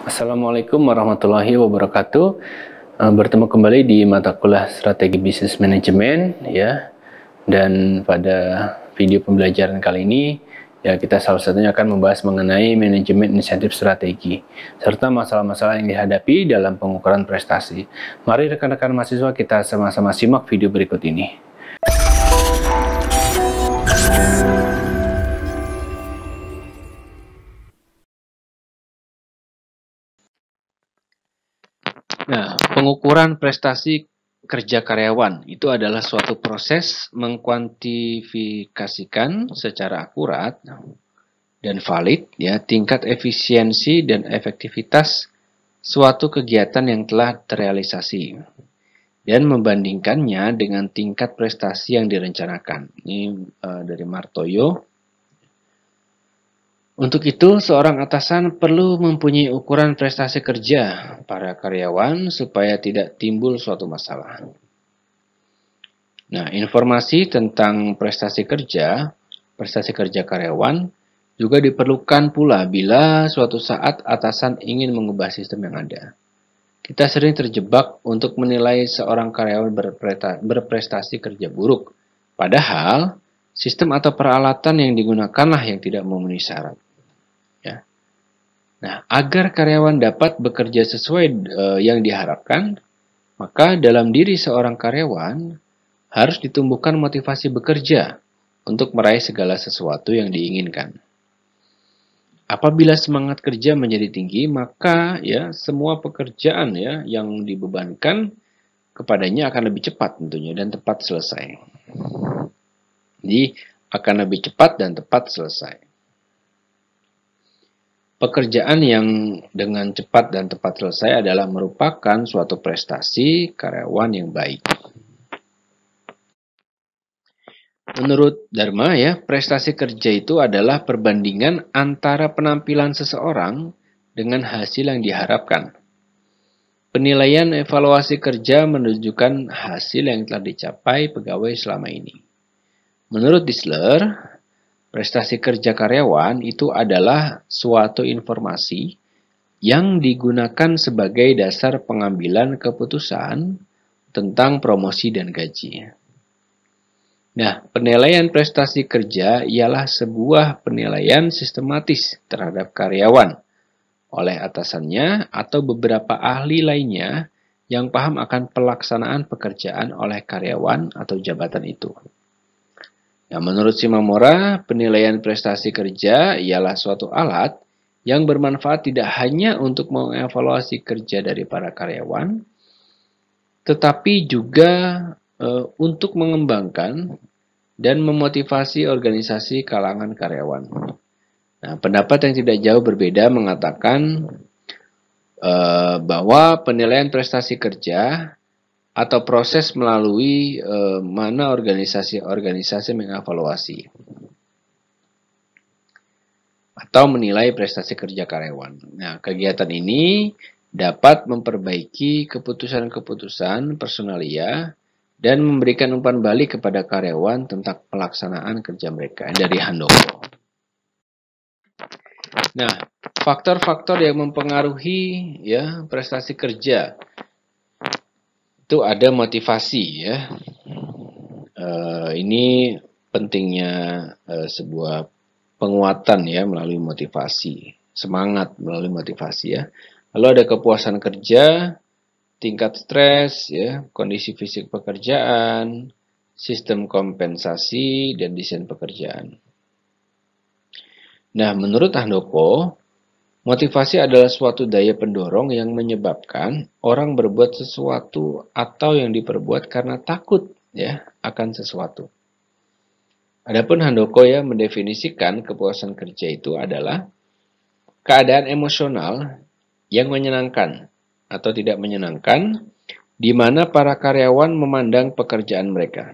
Assalamualaikum warahmatullahi wabarakatuh. Bertemu kembali di mata kuliah Strategi Bisnis Manajemen ya. Dan pada video pembelajaran kali ini ya kita salah satunya akan membahas mengenai manajemen insentif strategi serta masalah-masalah yang dihadapi dalam pengukuran prestasi. Mari rekan-rekan mahasiswa kita sama-sama simak video berikut ini. Nah, pengukuran prestasi kerja karyawan itu adalah suatu proses mengkuantifikasikan secara akurat dan valid ya tingkat efisiensi dan efektivitas suatu kegiatan yang telah terrealisasi dan membandingkannya dengan tingkat prestasi yang direncanakan. Ini dari Martoyo. Untuk itu, seorang atasan perlu mempunyai ukuran prestasi kerja para karyawan supaya tidak timbul suatu masalah. Nah, informasi tentang prestasi kerja karyawan juga diperlukan pula bila suatu saat atasan ingin mengubah sistem yang ada. Kita sering terjebak untuk menilai seorang karyawan berprestasi kerja buruk, padahal sistem atau peralatan yang digunakanlah yang tidak memenuhi syarat. Ya. Nah, agar karyawan dapat bekerja sesuai yang diharapkan, maka dalam diri seorang karyawan harus ditumbuhkan motivasi bekerja untuk meraih segala sesuatu yang diinginkan. Apabila semangat kerja menjadi tinggi, maka ya semua pekerjaan ya yang dibebankan kepadanya akan lebih cepat tentunya dan tepat selesai. Jadi akan lebih cepat dan tepat selesai. Pekerjaan yang dengan cepat dan tepat selesai adalah merupakan suatu prestasi karyawan yang baik. Menurut Dharma ya, prestasi kerja itu adalah perbandingan antara penampilan seseorang dengan hasil yang diharapkan. Penilaian evaluasi kerja menunjukkan hasil yang telah dicapai pegawai selama ini. Menurut Disler, prestasi kerja karyawan itu adalah suatu informasi yang digunakan sebagai dasar pengambilan keputusan tentang promosi dan gaji. Nah, penilaian prestasi kerja ialah sebuah penilaian sistematis terhadap karyawan oleh atasannya atau beberapa ahli lainnya yang paham akan pelaksanaan pekerjaan oleh karyawan atau jabatan itu. Nah, menurut Shimamura, penilaian prestasi kerja ialah suatu alat yang bermanfaat tidak hanya untuk mengevaluasi kerja dari para karyawan, tetapi juga untuk mengembangkan dan memotivasi organisasi kalangan karyawan. Nah, pendapat yang tidak jauh berbeda mengatakan bahwa penilaian prestasi kerja atau proses melalui mana organisasi-organisasi mengevaluasi atau menilai prestasi kerja karyawan. Nah, kegiatan ini dapat memperbaiki keputusan-keputusan personalia dan memberikan umpan balik kepada karyawan tentang pelaksanaan kerja mereka. Dari Handoko. Nah, faktor-faktor yang mempengaruhi ya prestasi kerja itu ada motivasi ya. Ini pentingnya sebuah penguatan ya melalui motivasi, semangat melalui motivasi ya. Lalu ada kepuasan kerja, tingkat stres ya, kondisi fisik pekerjaan, sistem kompensasi dan desain pekerjaan. Nah, menurut Handoko, motivasi adalah suatu daya pendorong yang menyebabkan orang berbuat sesuatu atau yang diperbuat karena takut ya akan sesuatu. Adapun Handoko ya mendefinisikan kepuasan kerja itu adalah keadaan emosional yang menyenangkan atau tidak menyenangkan di mana para karyawan memandang pekerjaan mereka.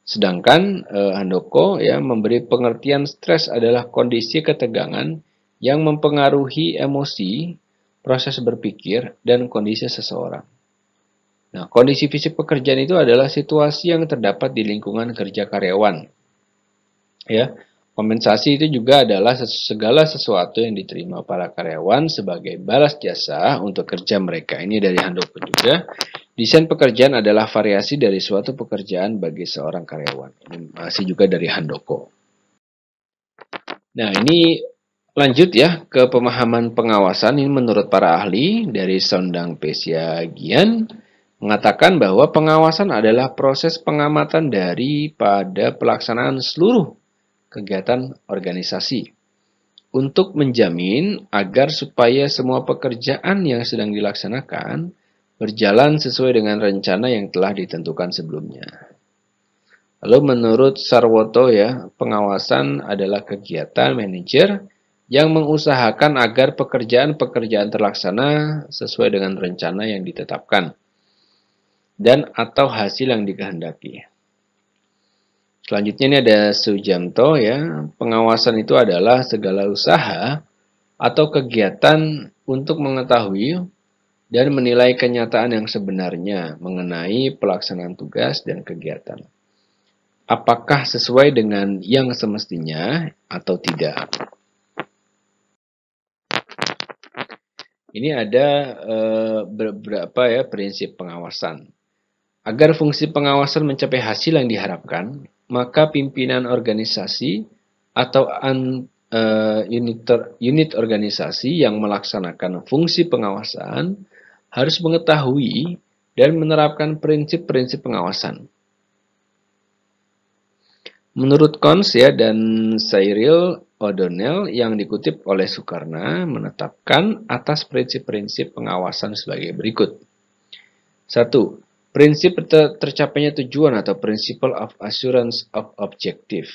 Sedangkan Handoko ya memberi pengertian stres adalah kondisi ketegangan yang mempengaruhi emosi, proses berpikir, dan kondisi seseorang. Nah, kondisi fisik pekerjaan itu adalah situasi yang terdapat di lingkungan kerja karyawan. Ya, Kompensasi itu juga adalah segala sesuatu yang diterima para karyawan sebagai balas jasa untuk kerja mereka. Ini dari Handoko juga. Desain pekerjaan adalah variasi dari suatu pekerjaan bagi seorang karyawan. Ini masih juga dari Handoko. Nah, ini lanjut ya ke pemahaman pengawasan. Ini menurut para ahli dari Sondang Pesiagian mengatakan bahwa pengawasan adalah proses pengamatan daripada pelaksanaan seluruh kegiatan organisasi untuk menjamin agar supaya semua pekerjaan yang sedang dilaksanakan berjalan sesuai dengan rencana yang telah ditentukan sebelumnya. Lalu menurut Sarwoto ya, pengawasan adalah kegiatan manajer yang mengusahakan agar pekerjaan-pekerjaan terlaksana sesuai dengan rencana yang ditetapkan dan atau hasil yang dikehendaki. Selanjutnya ini ada Sujamto ya. Pengawasan itu adalah segala usaha atau kegiatan untuk mengetahui dan menilai kenyataan yang sebenarnya mengenai pelaksanaan tugas dan kegiatan. Apakah sesuai dengan yang semestinya atau tidak? Ini ada beberapa ya prinsip pengawasan. Agar fungsi pengawasan mencapai hasil yang diharapkan, maka pimpinan organisasi atau unit organisasi yang melaksanakan fungsi pengawasan harus mengetahui dan menerapkan prinsip-prinsip pengawasan. Menurut Cons ya dan Cyril O'Donnell yang dikutip oleh Sukarna menetapkan atas prinsip-prinsip pengawasan sebagai berikut. 1. Prinsip tercapainya tujuan atau Principle of Assurance of Objective.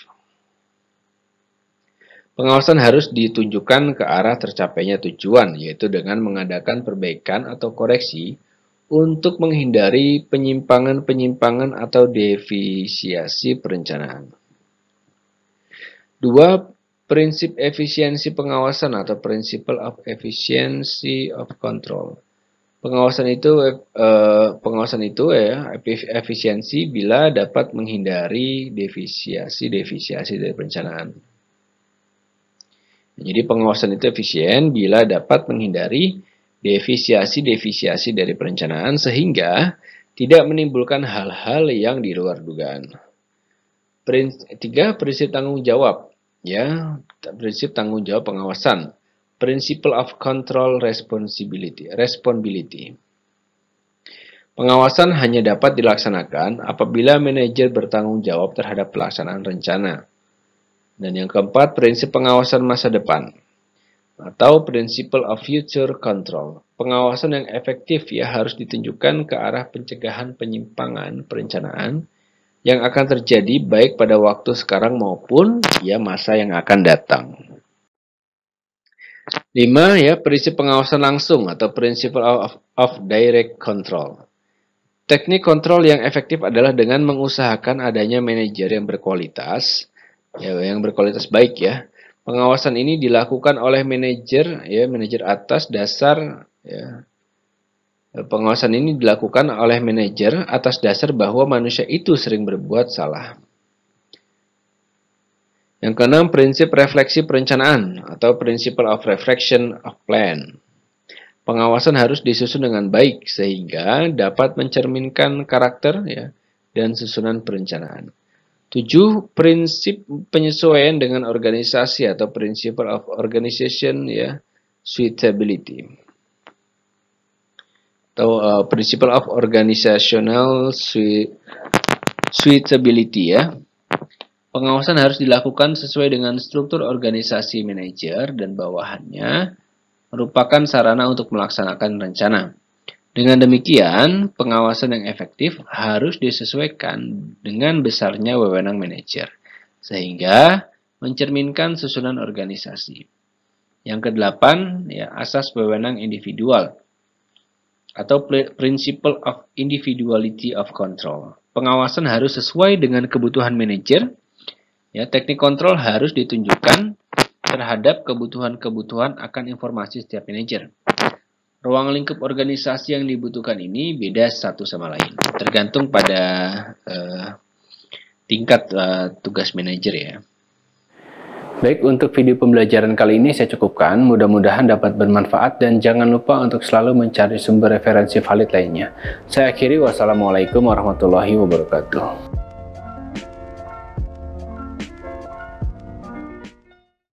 Pengawasan harus ditunjukkan ke arah tercapainya tujuan, yaitu dengan mengadakan perbaikan atau koreksi untuk menghindari penyimpangan-penyimpangan atau defisiasi perencanaan. 2. Prinsip efisiensi pengawasan atau Principle of Efficiency of Control. Pengawasan itu ya efisiensi bila dapat menghindari defisiasi dari perencanaan. Jadi pengawasan itu efisien bila dapat menghindari defisiasi dari perencanaan sehingga tidak menimbulkan hal-hal yang di luar dugaan. 3. Prinsip tanggung jawab. Ya, prinsip tanggung jawab pengawasan. Principle of Control Responsibility. Pengawasan hanya dapat dilaksanakan apabila manajer bertanggung jawab terhadap pelaksanaan rencana. Dan yang keempat, prinsip pengawasan masa depan atau Principle of Future Control. Pengawasan yang efektif ya harus ditunjukkan ke arah pencegahan penyimpangan perencanaan yang akan terjadi baik pada waktu sekarang maupun ya masa yang akan datang. 5. Ya, prinsip pengawasan langsung atau Principle of Direct Control. Teknik kontrol yang efektif adalah dengan mengusahakan adanya manajer yang berkualitas, baik ya. Pengawasan ini dilakukan oleh manajer atas dasar ya. Pengawasan ini dilakukan oleh manajer atas dasar bahwa manusia itu sering berbuat salah. Yang keenam, prinsip refleksi perencanaan atau Principle of Reflection of Plan. Pengawasan harus disusun dengan baik sehingga dapat mencerminkan karakter ya, dan susunan perencanaan. 7. Prinsip penyesuaian dengan organisasi atau Principle of Organization ya, Suitability. Atau Principle of Organizational Suitability ya. Pengawasan harus dilakukan sesuai dengan struktur organisasi manajer dan bawahannya merupakan sarana untuk melaksanakan rencana. Dengan demikian, pengawasan yang efektif harus disesuaikan dengan besarnya wewenang manajer, sehingga mencerminkan susunan organisasi. Yang kedelapan, ya, asas wewenang individual atau Principle of Individuality of Control. Pengawasan harus sesuai dengan kebutuhan manajer. Ya, teknik kontrol harus ditunjukkan terhadap kebutuhan-kebutuhan akan informasi setiap manajer. Ruang lingkup organisasi yang dibutuhkan ini beda satu sama lain, tergantung pada tingkat tugas manajer ya. Baik, untuk video pembelajaran kali ini saya cukupkan. Mudah-mudahan dapat bermanfaat dan jangan lupa untuk selalu mencari sumber referensi valid lainnya. Saya akhiri, wassalamualaikum warahmatullahi wabarakatuh.